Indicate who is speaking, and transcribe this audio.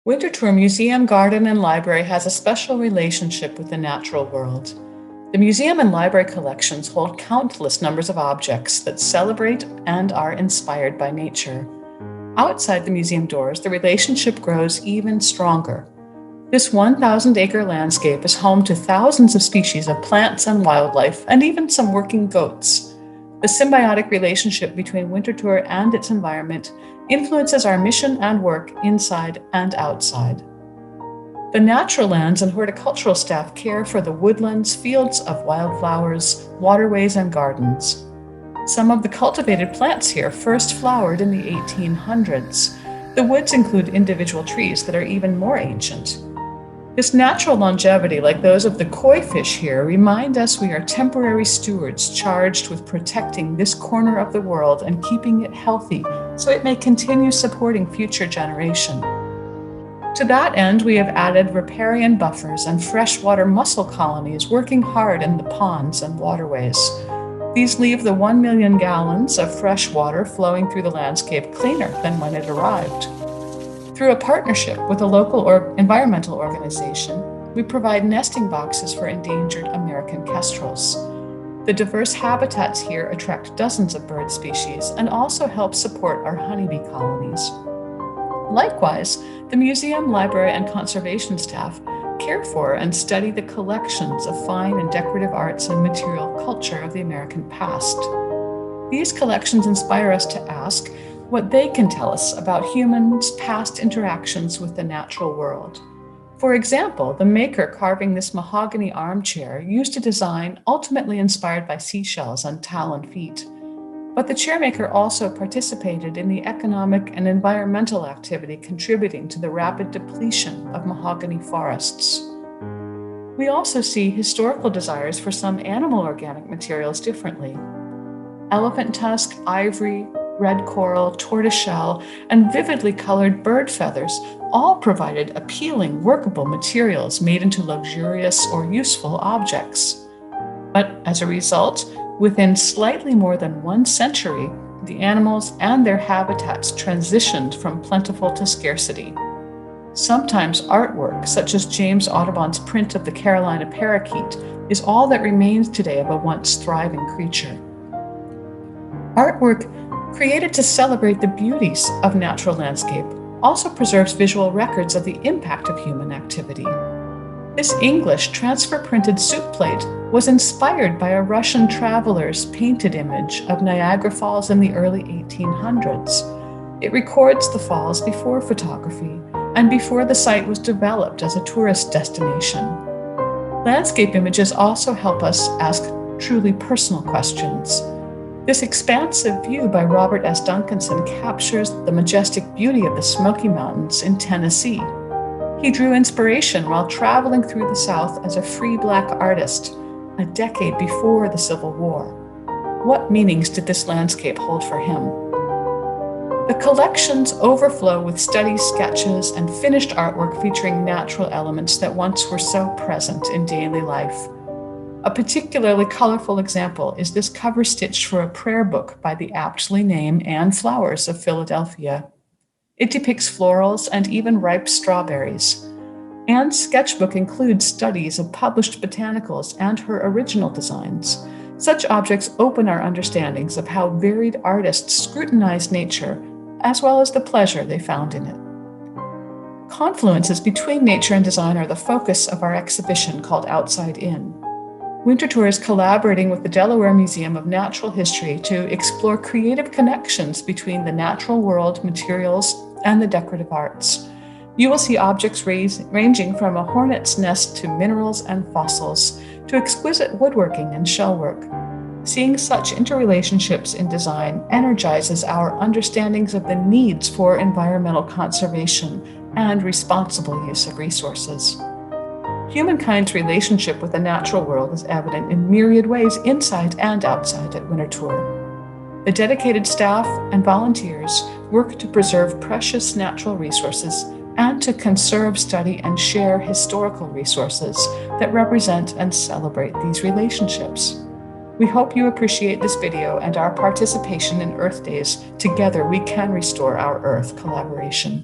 Speaker 1: Winterthur Museum, Garden, and Library has a special relationship with the natural world. The museum and library collections hold countless numbers of objects that celebrate and are inspired by nature. Outside the museum doors, the relationship grows even stronger. This 1,000-acre landscape is home to thousands of species of plants and wildlife, and even some working goats. The symbiotic relationship between Winterthur and its environment influences our mission and work inside and outside. The natural lands and horticultural staff care for the woodlands, fields of wildflowers, waterways, and gardens. Some of the cultivated plants here first flowered in the 1800s. The woods include individual trees that are even more ancient. This natural longevity, like those of the koi fish here, remind us we are temporary stewards charged with protecting this corner of the world and keeping it healthy so it may continue supporting future generations. To that end, we have added riparian buffers and freshwater mussel colonies working hard in the ponds and waterways. These leave the 1 million gallons of fresh water flowing through the landscape cleaner than when it arrived. Through a partnership with a local or environmental organization, we provide nesting boxes for endangered American kestrels. The diverse habitats here attract dozens of bird species and also help support our honeybee colonies. Likewise, the museum, library, and conservation staff care for and study the collections of fine and decorative arts and material culture of the American past. These collections inspire us to ask what they can tell us about humans' past interactions with the natural world. For example, the maker carving this mahogany armchair used a design ultimately inspired by seashells and talon feet. But the chairmaker also participated in the economic and environmental activity contributing to the rapid depletion of mahogany forests. We also see historical desires for some animal organic materials differently. Elephant tusk, ivory, red coral, tortoiseshell, and vividly colored bird feathers all provided appealing, workable materials made into luxurious or useful objects. But as a result, within slightly more than 1 century, the animals and their habitats transitioned from plentiful to scarcity. Sometimes artwork, such as James Audubon's print of the Carolina parakeet, is all that remains today of a once thriving creature. Artwork created to celebrate the beauties of natural landscape also preserves visual records of the impact of human activity. This English transfer printed soup plate was inspired by a Russian traveler's painted image of Niagara Falls in the early 1800s. It records the falls before photography and before the site was developed as a tourist destination. Landscape images also help us ask truly personal questions. This expansive view by Robert S. Duncanson captures the majestic beauty of the Smoky Mountains in Tennessee. He drew inspiration while traveling through the South as a free Black artist, a decade before the Civil War. What meanings did this landscape hold for him? The collections overflow with studies, sketches, and finished artwork featuring natural elements that once were so present in daily life. A particularly colorful example is this cover stitch for a prayer book by the aptly named Anne Flowers of Philadelphia. It depicts florals and even ripe strawberries. Anne's sketchbook includes studies of published botanicals and her original designs. Such objects open our understandings of how varied artists scrutinized nature, as well as the pleasure they found in it. Confluences between nature and design are the focus of our exhibition called Outside In. Winterthur is collaborating with the Delaware Museum of Natural History to explore creative connections between the natural world, materials, and the decorative arts. You will see objects ranging from a hornet's nest to minerals and fossils, to exquisite woodworking and shellwork. Seeing such interrelationships in design energizes our understandings of the needs for environmental conservation and responsible use of resources. Humankind's relationship with the natural world is evident in myriad ways inside and outside at Winterthur. The dedicated staff and volunteers work to preserve precious natural resources and to conserve, study, and share historical resources that represent and celebrate these relationships. We hope you appreciate this video and our participation in Earth Days. Together we can restore our Earth collaboration.